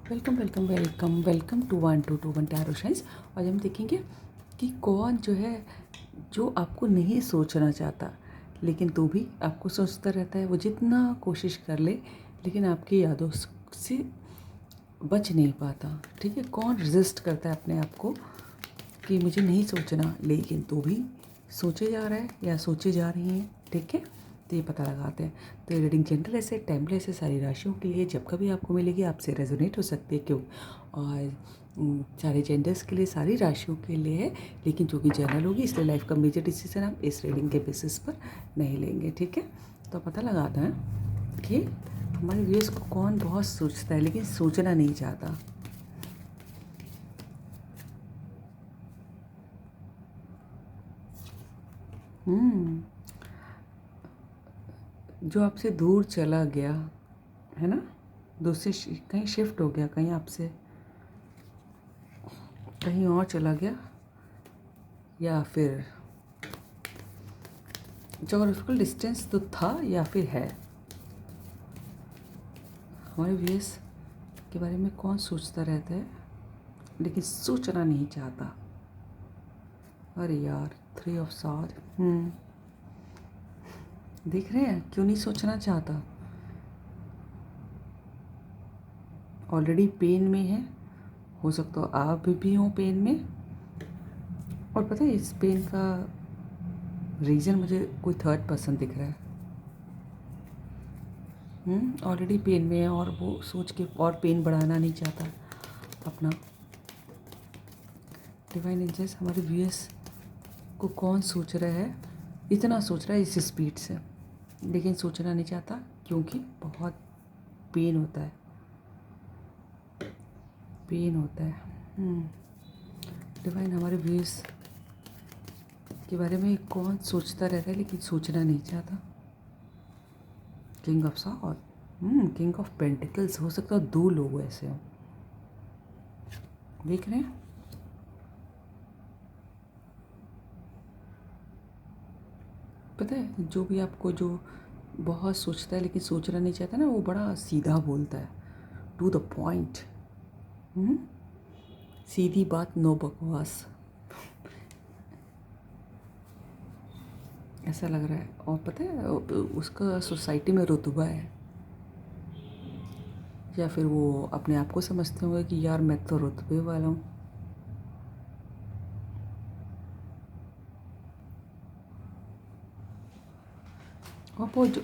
Welcome welcome welcome welcome to 1221 tarot science. आज हम देखेंगे कि कौन जो है जो आपको नहीं सोचना चाहता लेकिन तो भी आपको सोचता रहता है। वो जितना कोशिश कर ले लेकिन आपकी यादों से बच नहीं पाता। ठीक है, कौन रेजिस्ट करता है अपने आप को कि मुझे नहीं सोचना लेकिन तो भी सोचे जा रहा है या सोचे जा रही हैं। ठीक है, तो ये पता लगाते हैं। तो ये रीडिंग जनरल ऐसे टाइमलेस है सारी राशियों के लिए। जब कभी आपको मिलेगी आपसे रेजोनेट हो सकती है, क्यों और सारे जेंडर्स के लिए, सारी राशियों के लिए है, लेकिन जो कि जनरल होगी इसलिए लाइफ का मेजर डिसीजन हम इस रीडिंग के बेसिस पर नहीं लेंगे। ठीक है, तो पता लगाते हैं कि हमारे व्यूअर्स को कौन बहुत सोचता है लेकिन सोचना नहीं चाहता। जो आपसे दूर चला गया है ना, दूसरे कहीं शिफ्ट हो गया, कहीं आपसे कहीं और चला गया, या फिर जोग्राफिकल डिस्टेंस तो था या फिर है। हमारे व्यूअर्स के बारे में कौन सोचता रहता है लेकिन सोचना नहीं चाहता। अरे यार, 3 ऑफ सॉर्ड। देख रहे हैं क्यों नहीं सोचना चाहता। ऑलरेडी पेन में है, हो सकता हो आप भी हो पेन में। और पता है इस पेन का रीज़न मुझे कोई थर्ड पर्सन दिख रहा है। ऑलरेडी पेन में है और वो सोच के और पेन बढ़ाना नहीं चाहता अपना। डिवाइन एंजल्स हमारे व्यूअर्स को कौन सोच रहा है, इतना सोच रहा है इस स्पीड से, लेकिन सोचना नहीं चाहता क्योंकि बहुत पेन होता है, पेन होता है। डिवाइन हमारे व्यूअर्स के बारे में कौन सोचता रहता है लेकिन सोचना नहीं चाहता। King of sword, king of pentacles. हो सकता है 2 लोग ऐसे हों। देख रहे हैं, पता है जो भी आपको जो बहुत सोचता है लेकिन सोचना नहीं चाहता ना, वो बड़ा सीधा बोलता है, टू द पॉइंट। सीधी बात, नो बकवास, ऐसा लग रहा है। और पता है उसका सोसाइटी में रुतबा है, या फिर वो अपने आप को समझते होंगे कि यार मैं तो रुतबे वाला हूँ।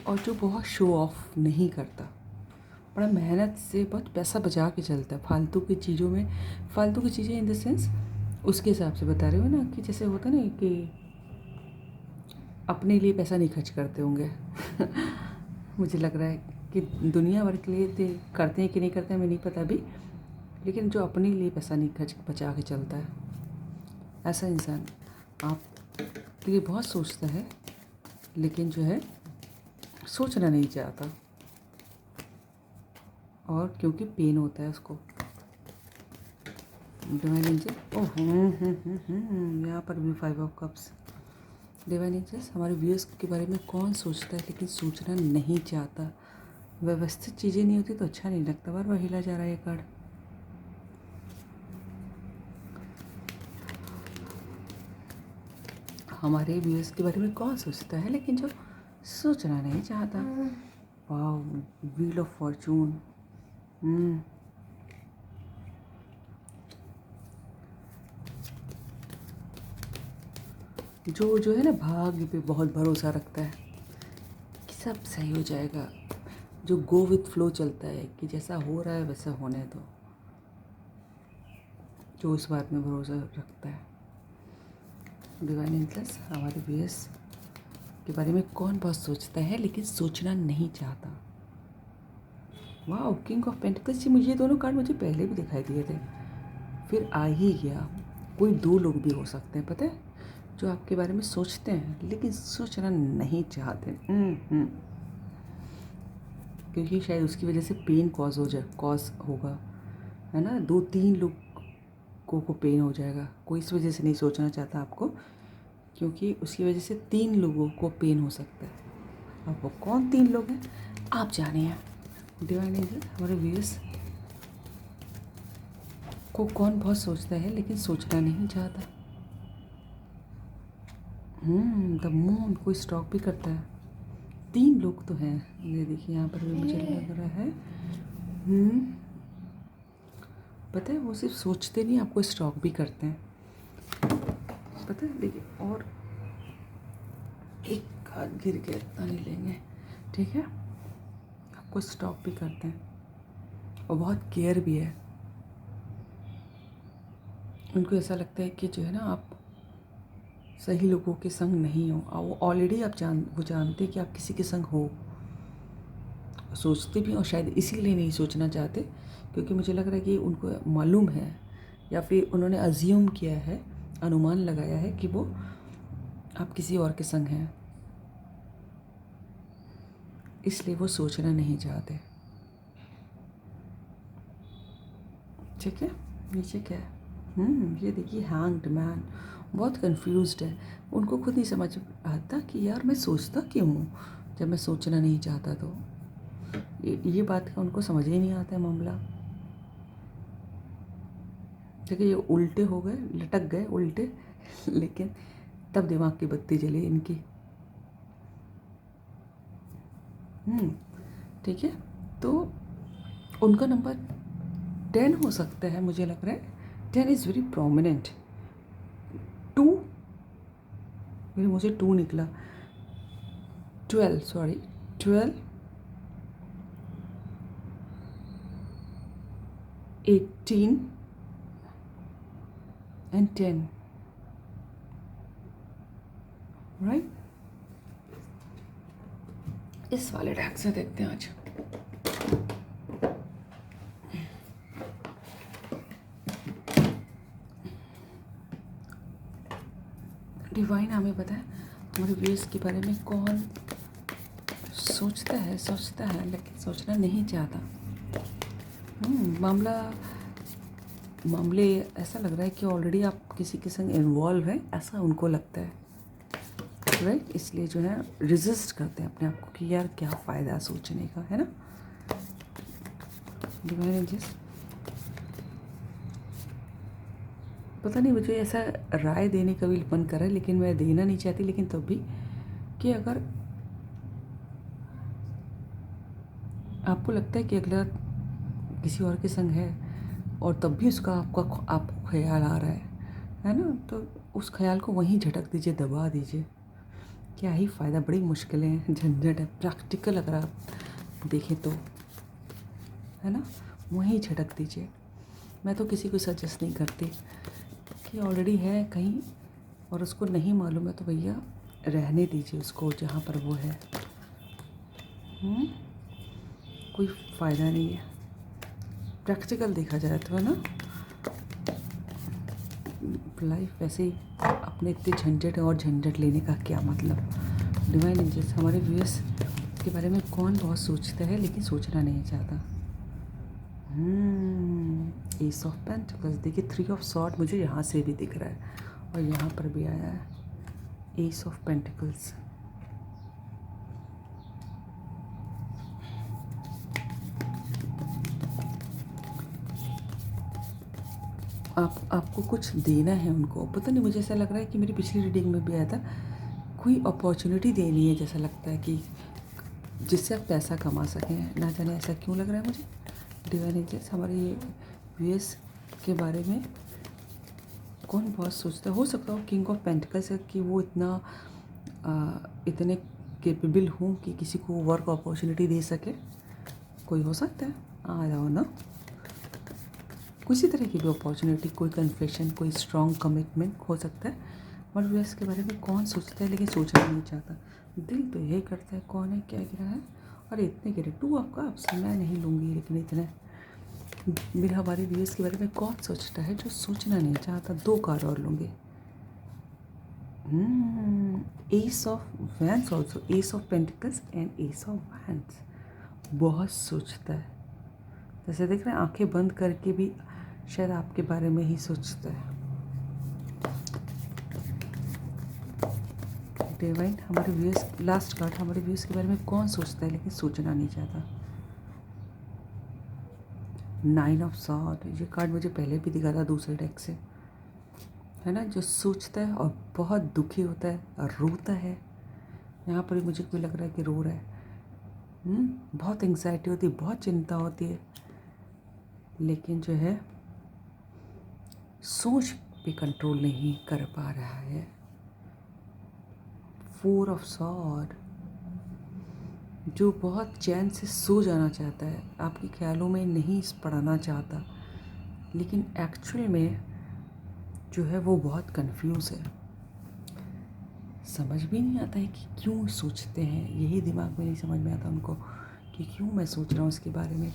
और जो बहुत शो ऑफ नहीं करता, बड़ा मेहनत से बहुत पैसा बचा के चलता है फालतू की चीज़ों में। फालतू की चीज़ें इन द सेंस उसके हिसाब से बता रहे हो ना, कि जैसे होता ना कि अपने लिए पैसा नहीं खर्च करते होंगे। मुझे लग रहा है कि दुनिया भर के लिए करते हैं कि नहीं करते हैं हमें नहीं पता अभी, लेकिन जो अपने लिए पैसा नहीं खर्च बचा के चलता है, ऐसा इंसान आप लिए बहुत सोचता है लेकिन जो है सोचना नहीं चाहता। और क्योंकि पेन होता है उसको। डिवाइन एंजल, ओह यहाँ पर भी 5 ऑफ कप्स। डिवाइन एंजल्स हमारे व्यूअर्स के बारे में कौन सोचता है लेकिन सोचना नहीं चाहता। व्यवस्थित चीज़ें नहीं होती तो अच्छा नहीं लगता। बार बार हिला जा रहा है ये कार्ड। हमारे व्यूअर्स के बारे में कौन सोचता है लेकिन जो सोचना नहीं चाहता। Wow, wheel of Fortune. जो है ना भाग्य पे बहुत भरोसा रखता है कि सब सही हो जाएगा, जो गो विथ फ्लो चलता है कि जैसा हो रहा है वैसा होने दो, जो इस बात में भरोसा रखता है। डिवाइन एंजल्स हमारे व्यूअर्स के बारे में कौन बहुत सोचता है लेकिन सोचना नहीं चाहता। वाह, किंग ऑफ पेंटिकल्स जी। मुझे ये दोनों कार्ड मुझे पहले भी दिखाई दिए थे, फिर आ ही गया। कोई 2 लोग भी हो सकते हैं पता है, जो आपके बारे में सोचते हैं लेकिन सोचना नहीं चाहते। क्योंकि शायद उसकी वजह से पेन कॉज होगा, है ना। 2-3 लोगों को पेन हो जाएगा। कोई इस वजह से नहीं सोचना चाहता आपको, क्योंकि उसकी वजह से 3 लोगों को पेन हो सकता है। अब वो कौन 3 लोग हैं आप जानिए। डिवाइन एंजल हमारे व्यूअर्स को कौन बहुत सोचता है लेकिन सोचना नहीं चाहता। द मून कोई स्टॉक भी करता है। 3 लोग तो हैं, ये देखिए यहाँ पर भी मुझे लग रहा है। पता है वो सिर्फ सोचते नहीं, आपको स्टॉक भी करते हैं, पता है। देखिए और एक कार्ड गिर गया, इतना नहीं लेंगे, ठीक है। आपको स्टॉक भी करते हैं और बहुत केयर भी है। उनको ऐसा लगता है कि जो है ना, आप सही लोगों के संग नहीं हो। वो ऑलरेडी वो जानते हैं कि आप किसी के संग हो, सोचते भी, और शायद इसीलिए नहीं सोचना चाहते, क्योंकि मुझे लग रहा है कि उनको मालूम है, या फिर उन्होंने अज्यूम किया है, अनुमान लगाया है कि वो आप किसी और के संग हैं, इसलिए वो सोचना नहीं चाहते। ठीक है, नीचे क्या है? ये देखिए हैंग्ड मैन, बहुत कंफ्यूज्ड है। उनको खुद नहीं समझ आता कि यार मैं सोचता क्यों हूँ जब मैं सोचना नहीं चाहता। तो ये बात का उनको समझ ही नहीं आता है मामला। देखिए ये उल्टे हो गए, लटक गए उल्टे लेकिन तब दिमाग की बत्ती जली इनकी। ठीक है, तो उनका नंबर 10 हो सकता है, मुझे लग रहा है 10 इज़ वेरी प्रोमिनेंट। 2, मुझे 2 निकला। 12, सॉरी 12, 18 एंड 10, राइट। इस वाले टैग से देखते हैं आज। डिवाइन हमें पता है हमारे व्यूअर्स के बारे में कौन सोचता है लेकिन सोचना नहीं चाहता। मामले ऐसा लग रहा है कि ऑलरेडी आप किसी के संग इन्वॉल्व हैं, ऐसा उनको लगता है, राइट। इसलिए जो है रेजिस्ट करते हैं अपने आप को कि यार क्या फ़ायदा सोचने का, है ना। डिवाइन एंजल्स, पता नहीं मुझे ऐसा राय देने का भी मन कर रहा है, लेकिन मैं देना नहीं चाहती, लेकिन तब भी कि अगर आपको लगता है कि अगला किसी और के संग है और तब भी उसका आपको ख्याल आ रहा है ना, तो उस ख्याल को वहीं झटक दीजिए, दबा दीजिए। क्या ही फ़ायदा, बड़ी मुश्किलें हैं, झंझट है। प्रैक्टिकल अगर आप देखें तो, है ना, वहीं झटक दीजिए। मैं तो किसी को सजेस्ट नहीं करती कि ऑलरेडी है कहीं और उसको नहीं मालूम है, तो भैया रहने दीजिए उसको जहाँ पर वो है। कोई फ़ायदा नहीं है, प्रैक्टिकल देखा जाए तो, है ना। लाइफ वैसे ही अपने इतने झंझट और झंझट लेने का क्या मतलब। डिवाइन एंजल्स, हमारे व्यूअर्स के बारे में कौन बहुत सोचता है लेकिन सोचना नहीं चाहता। एस ऑफ पेंटिकल्स, देखिए 3 ऑफ सॉर्ड मुझे यहाँ से भी दिख रहा है और यहाँ पर भी आया है एस ऑफ पेंटिकल्स। आपको कुछ देना है उनको, पता नहीं, मुझे ऐसा लग रहा है कि मेरी पिछली रीडिंग में भी आया था, कोई अपॉर्चुनिटी देनी है, जैसा लगता है कि जिससे आप पैसा कमा सकें। ना जाने ऐसा क्यों लग रहा है मुझे। डिवाइन एंजल्स, हमारे ये व्यूअर्स के बारे में कौन बहुत सोचता है। हो सकता हो किंग ऑफ पेंटिकल्स है कि वो इतने कैपेबल हूँ कि किसी को वर्क अपॉर्चुनिटी दे सके, कोई हो सकता है। आ जाओ ना, किसी तरह की भी अपॉर्चुनिटी, कोई कन्फेशन, कोई स्ट्रॉन्ग कमिटमेंट हो सकता है। बट व्यूअर्स के बारे में कौन सोचता है लेकिन सोचना नहीं चाहता। दिल तो यही करता है, कौन है, क्या गिरा है, और इतने गिरे 2 आपका। आपसे मैं नहीं लूँगी, लेकिन इतने मेरे हमारे व्यूअर्स के बारे में कौन सोचता है जो सोचना नहीं चाहता। 2 कार्ड और लूँगी। S of wands also, S of pentacles and S of wands. बहुत सोचता है, जैसे देख रहे हैं आंखें बंद करके भी शायद आपके बारे में ही सोचता है। डिवाइन, हमारे व्यूअर्स, लास्ट कार्ड, हमारे व्यूअर्स के बारे में कौन सोचता है लेकिन सोचना नहीं चाहता। नाइन ऑफ सॉर्ड, ये कार्ड मुझे पहले भी दिखा था दूसरे डेक से, है ना, जो सोचता है और बहुत दुखी होता है और रोता है। यहाँ पर भी मुझे कोई लग रहा है कि रो रहा है। बहुत एंग्जाइटी होती है, बहुत चिंता होती है, लेकिन जो है सोच पे कंट्रोल नहीं कर पा रहा है। फोर ऑफ सॉर्ड, जो बहुत चैन से सो जाना चाहता है, आपके ख्यालों में नहीं पड़ना चाहता, लेकिन एक्चुअल में जो है वो बहुत कंफ्यूज है। समझ भी नहीं आता है कि क्यों सोचते हैं, यही दिमाग में नहीं समझ में आता उनको कि क्यों मैं सोच रहा हूँ इसके बारे में,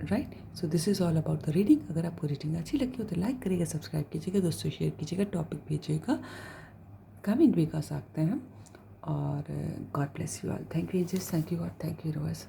right. So this is all about the reading. अगर आपको रीडिंग अच्छी लगी हो तो लाइक करिएगा, सब्सक्राइब कीजिएगा, दोस्तों शेयर कीजिएगा, टॉपिक भेजिएगा, कमेंट भी कर सकते हैं, और God bless you all. Thank you angels, thank you God, thank you universe.